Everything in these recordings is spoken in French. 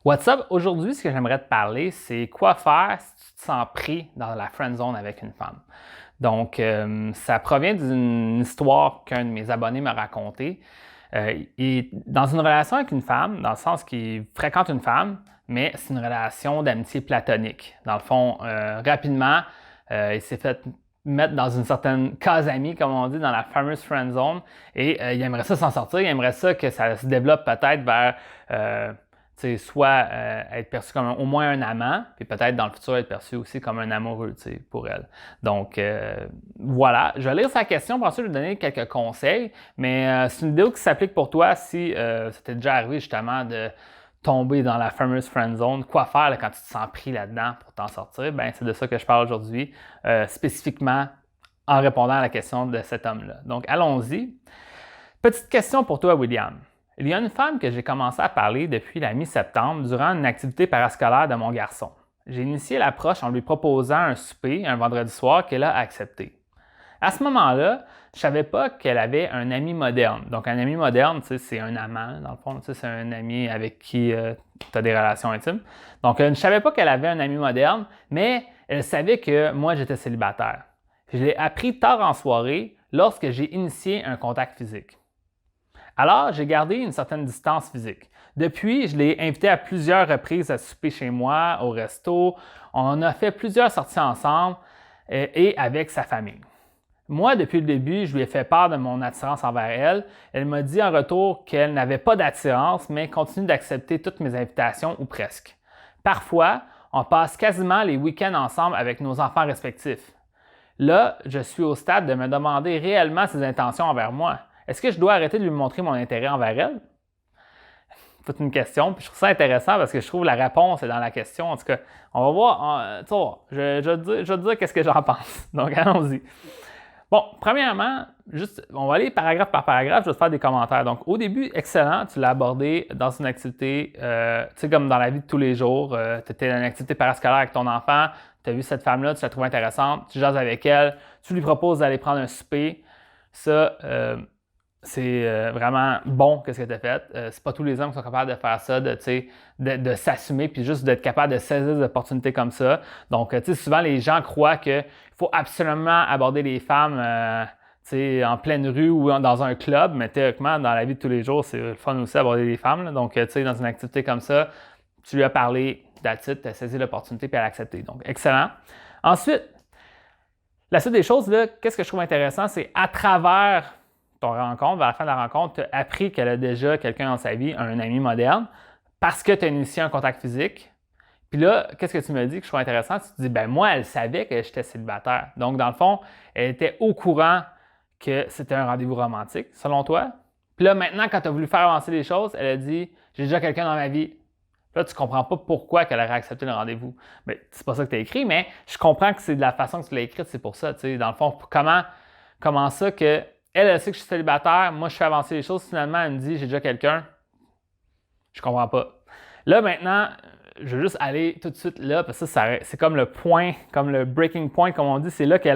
What's up? Aujourd'hui, ce que j'aimerais te parler, c'est quoi faire si tu te sens pris dans la friend zone avec une femme. Donc, ça provient d'une histoire qu'un de mes abonnés m'a racontée. Il est dans une relation avec une femme, dans le sens qu'il fréquente une femme, mais c'est une relation d'amitié platonique. Dans le fond, rapidement, il s'est fait mettre dans une certaine case amie, comme on dit, dans la fameuse friend zone, et il aimerait ça s'en sortir, il aimerait ça que ça se développe peut-être vers soit être perçu comme au moins un amant, puis peut-être dans le futur être perçu aussi comme un amoureux pour elle. Donc voilà, je vais lire sa question, puis ensuite je vais donner quelques conseils, mais c'est une vidéo qui s'applique pour toi si c'était déjà arrivé justement de tomber dans la fameuse friend zone. Quoi faire là, quand tu te sens pris là-dedans pour t'en sortir? Ben, c'est de ça que je parle aujourd'hui, spécifiquement en répondant à la question de cet homme-là. Donc allons-y. Petite question pour toi, William. Il y a une femme que j'ai commencé à parler depuis la mi-septembre durant une activité parascolaire de mon garçon. J'ai initié l'approche en lui proposant un souper un vendredi soir qu'elle a accepté. À ce moment-là, je ne savais pas qu'elle avait un ami moderne. Donc, un ami moderne, c'est un amant, dans le fond, c'est un ami avec qui tu as des relations intimes. Donc, je ne savais pas qu'elle avait un ami moderne, mais elle savait que moi, j'étais célibataire. Je l'ai appris tard en soirée lorsque j'ai initié un contact physique. Alors, j'ai gardé une certaine distance physique. Depuis, je l'ai invité à plusieurs reprises à souper chez moi, au resto. On a fait plusieurs sorties ensemble et avec sa famille. Moi, depuis le début, je lui ai fait part de mon attirance envers elle. Elle m'a dit en retour qu'elle n'avait pas d'attirance, mais continue d'accepter toutes mes invitations ou presque. Parfois, on passe quasiment les week-ends ensemble avec nos enfants respectifs. Là, je suis au stade de me demander réellement ses intentions envers moi. Est-ce que je dois arrêter de lui montrer mon intérêt envers elle? C'est une question, puis je trouve ça intéressant parce que je trouve la réponse est dans la question. En tout cas, on va voir. Je vais te dire qu'est-ce que j'en pense. Donc, allons-y. Bon, premièrement, on va aller paragraphe par paragraphe, je vais te faire des commentaires. Donc, au début, excellent, tu l'as abordé dans une activité, comme dans la vie de tous les jours. Tu étais dans une activité parascolaire avec ton enfant, tu as vu cette femme-là, tu la trouves intéressante, tu jases avec elle, tu lui proposes d'aller prendre un souper. Ça, c'est vraiment bon qu'est-ce que tu as fait. C'est pas tous les hommes qui sont capables de faire ça, de s'assumer puis juste d'être capable de saisir des opportunités comme ça. Donc, souvent les gens croient qu'il faut absolument aborder les femmes en pleine rue ou dans un club, mais théoriquement, dans la vie de tous les jours, c'est le fun aussi d'aborder les femmes. Là. Donc, dans une activité comme ça, tu lui as parlé, that's it, tu as saisi l'opportunité puis elle a accepté. Donc, excellent. Ensuite, la suite des choses, là, qu'est-ce que je trouve intéressant, c'est à travers ton rencontre, vers la fin de la rencontre, tu as appris qu'elle a déjà quelqu'un dans sa vie, un ami moderne, parce que tu as initié un contact physique. Puis là, qu'est-ce que tu me dis que je trouve intéressant? Tu te dis, ben moi, elle savait que j'étais célibataire. Donc, dans le fond, elle était au courant que c'était un rendez-vous romantique, selon toi. Puis là, maintenant, quand tu as voulu faire avancer les choses, elle a dit, j'ai déjà quelqu'un dans ma vie. Puis là, tu ne comprends pas pourquoi qu'elle aurait accepté le rendez-vous. Mais c'est pas ça que tu as écrit, mais je comprends que c'est de la façon que tu l'as écrite, c'est pour ça. Dans le fond, comment ça que elle sait que je suis célibataire, moi je fais avancer les choses, finalement elle me dit j'ai déjà quelqu'un. Je comprends pas. Là maintenant, je veux juste aller tout de suite là, parce que c'est comme le point, comme le breaking point, comme on dit, c'est là que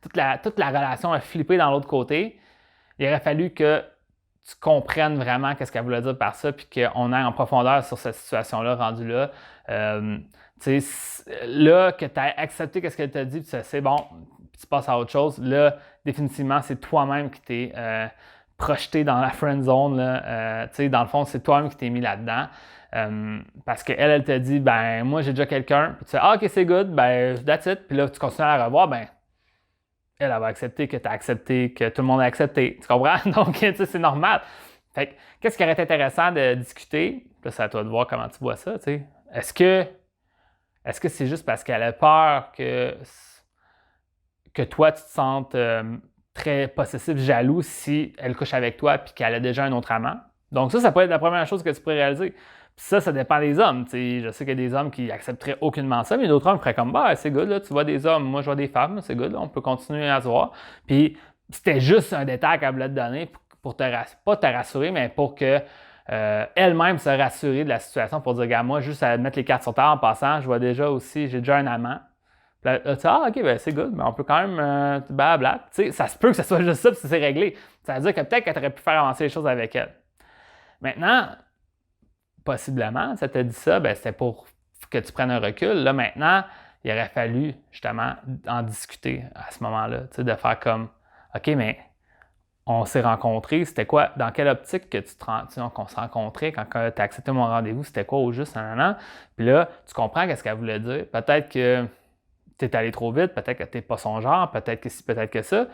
toute la relation a flippé dans l'autre côté. Il aurait fallu que tu comprennes vraiment qu'est-ce qu'elle voulait dire par ça, puis qu'on aille en profondeur sur cette situation-là, rendue là. Là, que tu as accepté qu'est-ce qu'elle t'a dit, puis c'est bon, puis tu passes à autre chose. Là, définitivement, c'est toi-même qui t'es projeté dans la friend zone. Là. Dans le fond, c'est toi-même qui t'es mis là-dedans. Parce qu'elle, elle te dit, ben moi, j'ai déjà quelqu'un. Puis tu fais, ah, ok, c'est good, ben that's it. Puis là, tu continues à la revoir, ben elle va accepter que tu as accepté, que tout le monde a accepté. Tu comprends? Donc, c'est normal. Fait que, qu'est-ce qui aurait été intéressant de discuter? Là, c'est à toi de voir comment tu vois ça. T'sais. Est-ce que c'est juste parce qu'elle a peur que toi, tu te sentes très possessif, jaloux si elle couche avec toi et qu'elle a déjà un autre amant? Donc ça peut être la première chose que tu pourrais réaliser. Puis ça dépend des hommes. T'sais. Je sais qu'il y a des hommes qui accepteraient aucunement ça, mais d'autres hommes feraient comme, bah, c'est good, là, tu vois des hommes, moi je vois des femmes, c'est good, là, on peut continuer à se voir. Puis c'était juste un détail qu'elle voulait te donner pour pas te rassurer, mais pour que elle-même se rassurer de la situation, pour dire, regarde, moi, juste à mettre les cartes sur terre en passant, je vois déjà aussi, j'ai déjà un amant. Puis là, tu dis, ah, ok, ben c'est good, mais on peut quand même blabla. Tu sais, ça se peut que ce soit juste ça, puis c'est réglé. Ça veut dire que peut-être qu'elle aurait pu faire avancer les choses avec elle. Maintenant, possiblement, ça t'a dit ça, ben c'était pour que tu prennes un recul. Là, maintenant, il aurait fallu justement en discuter à ce moment-là, de faire comme, OK, mais on s'est rencontrés, c'était quoi, dans quelle optique que qu'on se rencontrait quand tu as accepté mon rendez-vous, c'était quoi au juste, nan. Puis là, tu comprends qu'est-ce qu'elle voulait dire. Peut-être que tu es allé trop vite, peut-être que tu n'es pas son genre, peut-être que ci, peut-être que ça.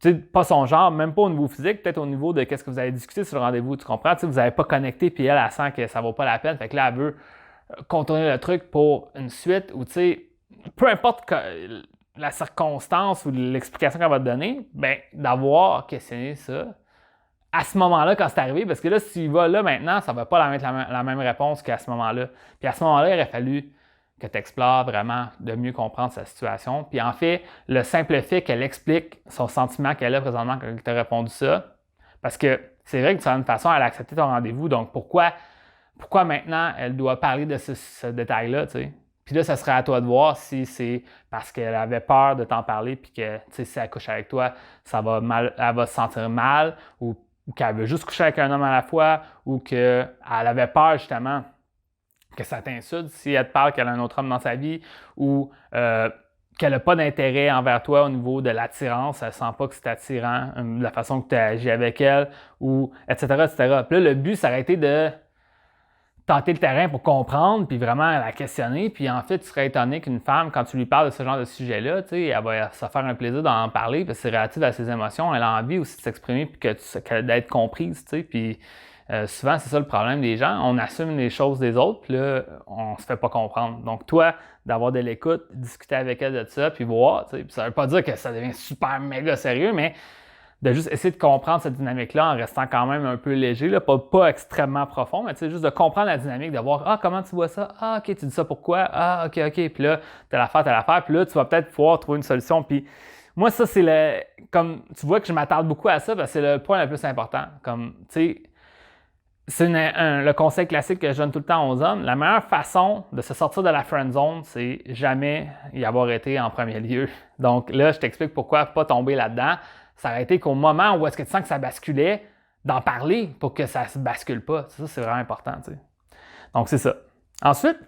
Tu sais, pas son genre, même pas au niveau physique, peut-être au niveau de qu'est-ce que vous avez discuté sur le rendez-vous, tu comprends? Tu sais, vous n'avez pas connecté, puis elle sent que ça vaut pas la peine. Fait que là, elle veut contourner le truc pour une suite ou, tu sais, peu importe la circonstance ou l'explication qu'elle va te donner, bien, d'avoir questionné ça à ce moment-là quand c'est arrivé, parce que là, si tu y vas là maintenant, ça ne va pas mettre la même réponse qu'à ce moment-là. Puis à ce moment-là, il aurait fallu que tu explores vraiment de mieux comprendre sa situation. Puis en fait, le simple fait qu'elle explique son sentiment qu'elle a présentement quand elle t'a répondu ça, parce que c'est vrai que de certaine façon, elle a accepté ton rendez-vous, donc pourquoi maintenant elle doit parler de ce détail-là, tu sais? Puis là, ça serait à toi de voir si c'est parce qu'elle avait peur de t'en parler, puis que, tu sais, si elle couche avec toi, elle va se sentir mal, ou qu'elle veut juste coucher avec un homme à la fois, ou qu'elle avait peur justement que ça t'insulte si elle te parle qu'elle a un autre homme dans sa vie, ou qu'elle n'a pas d'intérêt envers toi au niveau de l'attirance, elle ne sent pas que c'est attirant, la façon que tu as agi avec elle, ou etc., etc. Puis là, le but, ça aurait été de tenter le terrain pour comprendre, puis vraiment la questionner. Puis en fait, tu serais étonné qu'une femme, quand tu lui parles de ce genre de sujet-là, tu sais, elle va se faire un plaisir d'en parler, parce que c'est relatif à ses émotions. Elle a envie aussi de s'exprimer, puis d'être comprise, tu sais. Puis souvent, c'est ça le problème des gens. On assume les choses des autres, puis là, on se fait pas comprendre. Donc toi, d'avoir de l'écoute, discuter avec elle de ça, puis voir, tu sais. Puis ça veut pas dire que ça devient super méga sérieux, mais de juste essayer de comprendre cette dynamique-là en restant quand même un peu léger, là, pas extrêmement profond, mais juste de comprendre la dynamique, de voir « Ah, comment tu vois ça? Ah, OK, tu dis ça pourquoi? Ah, OK. » Puis là, t'as l'affaire, puis là, tu vas peut-être pouvoir trouver une solution. Puis moi, ça, c'est comme, tu vois que je m'attarde beaucoup à ça, parce que c'est le point le plus important. Comme, tu sais, c'est le conseil classique que je donne tout le temps aux hommes. La meilleure façon de se sortir de la friend zone, c'est jamais y avoir été en premier lieu. Donc là, je t'explique pourquoi pas tomber là-dedans. Ça aurait été qu'au moment où est-ce que tu sens que ça basculait, d'en parler pour que ça ne se bascule pas. Ça, c'est vraiment important, tu sais. Donc, c'est ça. Ensuite,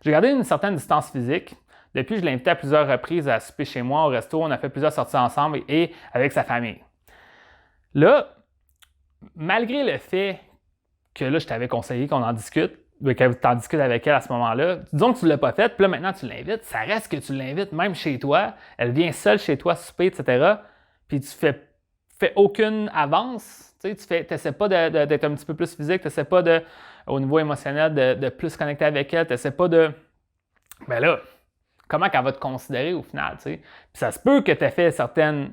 j'ai gardé une certaine distance physique. Depuis, je l'ai invité à plusieurs reprises à souper chez moi, au resto. On a fait plusieurs sorties ensemble et avec sa famille. Là, malgré le fait que là, je t'avais conseillé qu'on en discute, que tu en discutes avec elle à ce moment-là, disons que tu ne l'as pas fait, puis là, maintenant, tu l'invites. Ça reste que tu l'invites même chez toi. Elle vient seule chez toi souper, etc., puis tu fais aucune avance, tu n'essaies pas d'être un petit peu plus physique, tu n'essaies pas au niveau émotionnel de plus connecter avec elle, tu n'essaies pas de... Ben là, comment qu'elle va te considérer au final, tu sais? Puis ça se peut que tu aies fait certains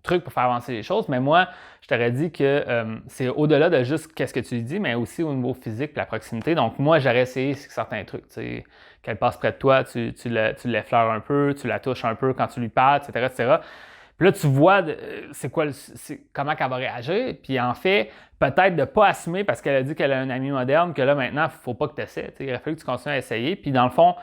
trucs pour faire avancer les choses, mais moi, je t'aurais dit que c'est au-delà de juste qu'est-ce que tu lui dis, mais aussi au niveau physique et la proximité. Donc moi, j'aurais essayé certains trucs, tu sais, qu'elle passe près de toi, tu l'effleures un peu, tu la touches un peu quand tu lui parles, etc., etc. Puis là, tu vois comment elle va réagir. Puis en fait, peut-être de ne pas assumer parce qu'elle a dit qu'elle a un ami moderne, que là, maintenant, il ne faut pas que tu essaies. Il aurait fallu que tu continues à essayer. Puis dans le fond,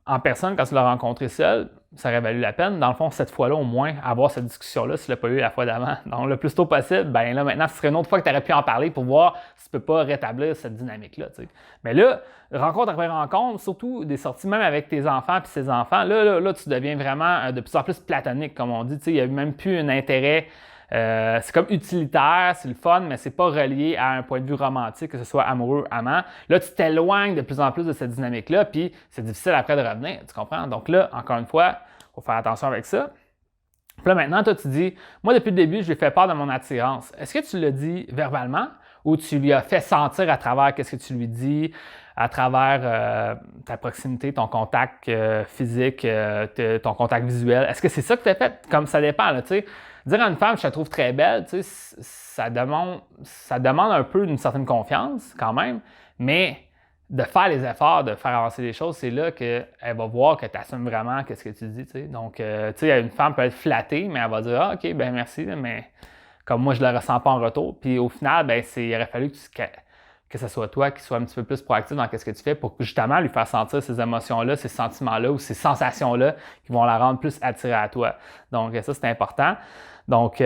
en personne, quand tu l'as rencontré seul, ça aurait valu la peine. Dans le fond, cette fois-là, au moins, avoir cette discussion-là, si tu ne l'as pas eu la fois d'avant. Donc, le plus tôt possible, ben là, maintenant, ce serait une autre fois que tu aurais pu en parler pour voir si tu ne peux pas rétablir cette dynamique-là. T'sais. Mais là, rencontre après rencontre, surtout des sorties même avec tes enfants et ses enfants, là, tu deviens vraiment de plus en plus platonique, comme on dit. Il n'y a même plus un intérêt. C'est comme utilitaire, c'est le fun, mais c'est pas relié à un point de vue romantique, que ce soit amoureux, amant. Là, tu t'éloignes de plus en plus de cette dynamique-là, puis c'est difficile après de revenir, tu comprends? Donc là, encore une fois, il faut faire attention avec ça. Puis là, maintenant, toi, tu dis, moi, depuis le début, je lui ai fait part de mon attirance. Est-ce que tu l'as dit verbalement ou tu lui as fait sentir à travers qu'est-ce que tu lui dis, à travers ta proximité, ton contact physique, ton contact visuel? Est-ce que c'est ça que tu as fait? Comme ça dépend, là, tu sais. Dire à une femme, je te trouve très belle, tu sais, ça demande un peu d'une certaine confiance quand même, mais de faire les efforts, de faire avancer les choses, c'est là qu'elle va voir que tu assumes vraiment ce que tu dis, tu sais. Donc, tu sais, une femme peut être flattée, mais elle va dire « Ah, OK, ben merci, mais comme moi, je ne le ressens pas en retour. » Puis au final, ben il aurait fallu que ce soit toi qui sois un petit peu plus proactif dans ce que tu fais pour justement lui faire sentir ces émotions-là, ces sentiments-là ou ces sensations-là qui vont la rendre plus attirée à toi. Donc, ça, c'est important. Donc,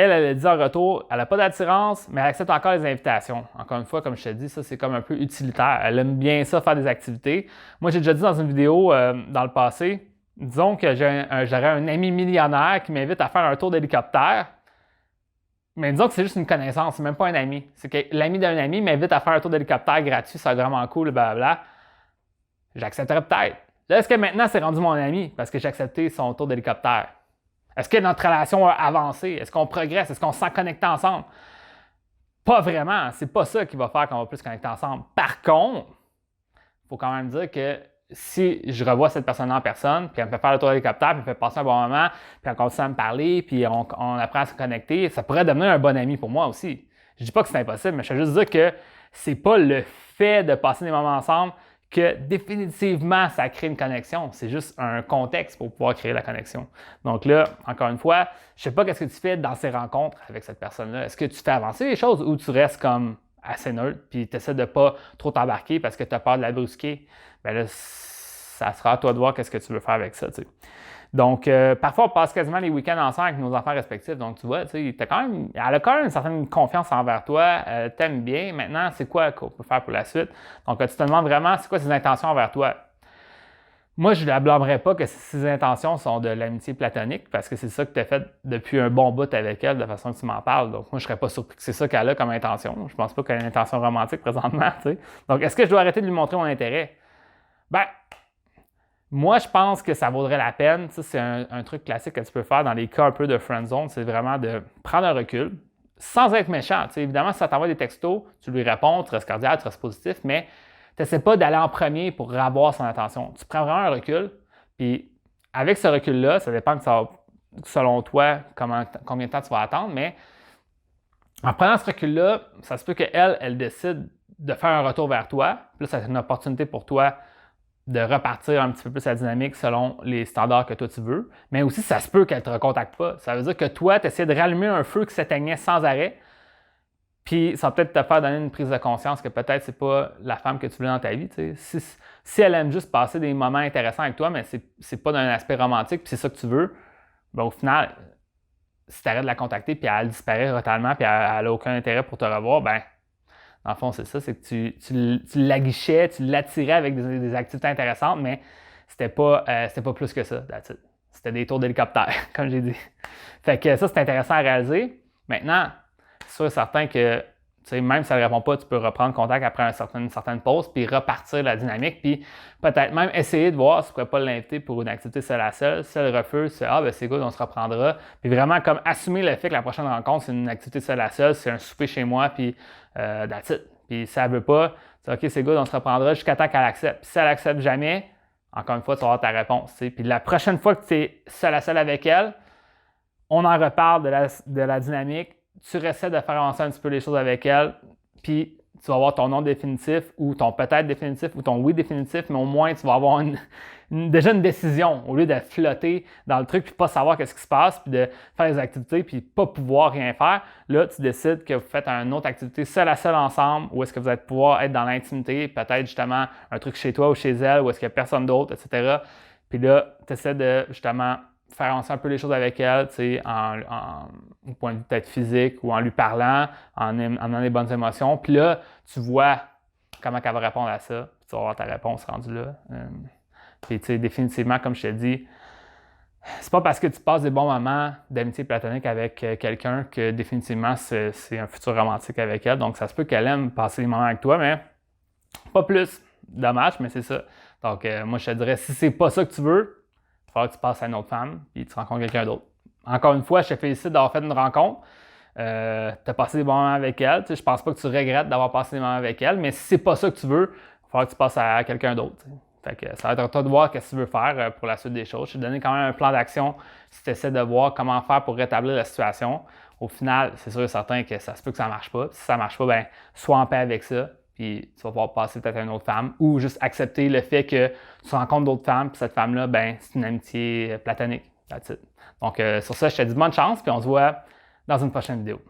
elle dit en retour, elle n'a pas d'attirance, mais elle accepte encore les invitations. Encore une fois, comme je te dis, ça, c'est comme un peu utilitaire. Elle aime bien ça, faire des activités. Moi, j'ai déjà dit dans une vidéo dans le passé, disons que j'aurais un ami millionnaire qui m'invite à faire un tour d'hélicoptère. Mais disons que c'est juste une connaissance, c'est même pas un ami. C'est que l'ami d'un ami m'invite à faire un tour d'hélicoptère gratuit, c'est vraiment cool, blablabla. J'accepterais peut-être. Là, est-ce que maintenant c'est rendu mon ami parce que j'ai accepté son tour d'hélicoptère? Est-ce que notre relation a avancé? Est-ce qu'on progresse? Est-ce qu'on se sent connecté ensemble? Pas vraiment. C'est pas ça qui va faire qu'on va plus se connecter ensemble. Par contre, il faut quand même dire que si je revois cette personne en personne, puis elle me fait faire le tour d'hélicoptère, puis elle me fait passer un bon moment, puis on continue à me parler, puis on apprend à se connecter, ça pourrait devenir un bon ami pour moi aussi. Je dis pas que c'est impossible, mais je veux juste dire que c'est pas le fait de passer des moments ensemble que définitivement ça crée une connexion. C'est juste un contexte pour pouvoir créer la connexion. Donc là, encore une fois, je sais pas qu'est-ce que tu fais dans ces rencontres avec cette personne-là. Est-ce que tu fais avancer les choses ou tu restes comme assez neutre puis tu essaies de pas trop t'embarquer parce que tu as peur de la brusquer? Bien là, ça sera à toi de voir qu'est-ce que tu veux faire avec ça, tu sais. Donc, parfois, on passe quasiment les week-ends ensemble avec nos enfants respectifs. Donc, tu vois, tu sais, elle a quand même une certaine confiance envers toi, t'aimes bien. Maintenant, c'est quoi qu'on peut faire pour la suite? Donc, tu te demandes vraiment, c'est quoi ses intentions envers toi? Moi, je ne la blâmerais pas que ses intentions sont de l'amitié platonique parce que c'est ça que tu as fait depuis un bon bout avec elle de façon que tu m'en parles. Donc, moi, je ne serais pas surpris que c'est ça qu'elle a comme intention. Je ne pense pas qu'elle a une intention romantique présentement, tu sais. Donc, est-ce que je dois arrêter de lui montrer mon intérêt? Ben, moi, je pense que ça vaudrait la peine. Ça, c'est un truc classique que tu peux faire dans les cas un peu de friend zone, c'est vraiment de prendre un recul sans être méchant. Tu sais, évidemment, si ça t'envoie des textos, tu lui réponds, tu restes cordial, tu restes positif, mais tu n'essaies pas d'aller en premier pour avoir son attention. Tu prends vraiment un recul, puis avec ce recul-là, ça dépend selon toi combien de temps tu vas attendre, mais en prenant ce recul-là, ça se peut qu'elle, elle décide de faire un retour vers toi. Puis là, c'est une opportunité pour toi de repartir un petit peu plus la dynamique selon les standards que toi tu veux. Mais aussi, ça se peut qu'elle ne te recontacte pas. Ça veut dire que toi, tu essaies de rallumer un feu qui s'éteignait sans arrêt. Puis ça va peut-être te faire donner une prise de conscience que peut-être c'est pas la femme que tu voulais dans ta vie. Si elle aime juste passer des moments intéressants avec toi, mais c'est pas d'un aspect romantique, puis c'est ça que tu veux, ben au final, si tu arrêtes de la contacter, puis elle disparaît totalement, puis elle n'a aucun intérêt pour te revoir, ben dans le fond, c'est ça, c'est que tu l'aguichais, tu l'attirais avec des activités intéressantes, mais c'était pas plus que ça, that's it. C'était des tours d'hélicoptère, comme j'ai dit. Fait que ça, c'est intéressant à réaliser. Maintenant, c'est sûr et certain que, même si elle ne répond pas, tu peux reprendre contact après une certaine pause, puis repartir la dynamique, puis peut-être même essayer de voir si tu ne pourrais pas l'inviter pour une activité seule à seule. Si elle refuse, c'est « Ah, ben c'est good, on se reprendra ». Puis vraiment, comme assumer le fait que la prochaine rencontre, c'est une activité seule à seule, c'est un souper chez moi, puis that's it. Puis si elle ne veut pas, c'est « OK, c'est good, on se reprendra jusqu'à temps qu'elle accepte ». Puis si elle n'accepte jamais, encore une fois, tu vas avoir ta réponse. T'sais. Puis la prochaine fois que tu es seul à seul avec elle, on en reparle de la dynamique. Tu essaies de faire avancer un petit peu les choses avec elle, puis tu vas avoir ton non définitif ou ton peut-être définitif ou ton oui définitif, mais au moins tu vas avoir déjà une décision au lieu de flotter dans le truc puis pas savoir qu'est-ce qui se passe puis de faire des activités puis pas pouvoir rien faire. Là, tu décides que vous faites une autre activité seul à seul ensemble ou est-ce que vous allez pouvoir être dans l'intimité, peut-être justement un truc chez toi ou chez elle ou est-ce qu'il n'y a personne d'autre, etc. Puis là, tu essaies de justement faire avancer un peu les choses avec elle, tu sais, au point de vue peut-être physique ou en lui parlant, en amenant des bonnes émotions. Puis là, tu vois comment elle va répondre à ça. Puis tu vas avoir ta réponse rendue là. Puis tu sais, définitivement, comme je te dis, c'est pas parce que tu passes des bons moments d'amitié platonique avec quelqu'un que définitivement c'est un futur romantique avec elle. Donc ça se peut qu'elle aime passer des moments avec toi, mais pas plus. Dommage, mais c'est ça. Donc moi je te dirais, si c'est pas ça que tu veux, il va falloir que tu passes à une autre femme et tu rencontres quelqu'un d'autre. Encore une fois, je te félicite d'avoir fait une rencontre. Tu as passé des bons moments avec elle. Je ne pense pas que tu regrettes d'avoir passé des moments avec elle, mais si c'est pas ça que tu veux, il va falloir que tu passes à quelqu'un d'autre. Fait que ça va être à toi de voir ce que tu veux faire pour la suite des choses. Je t'ai donné quand même un plan d'action si tu essaies de voir comment faire pour rétablir la situation. Au final, c'est sûr et certain que ça se peut que ça ne marche pas. Si ça ne marche pas, ben, sois en paix avec ça. Puis tu vas pouvoir passer peut-être à une autre femme ou juste accepter le fait que tu rencontres d'autres femmes, puis cette femme-là, ben, c'est une amitié platonique. That's it. Donc, sur ça, je te dis bonne chance, puis on se voit dans une prochaine vidéo.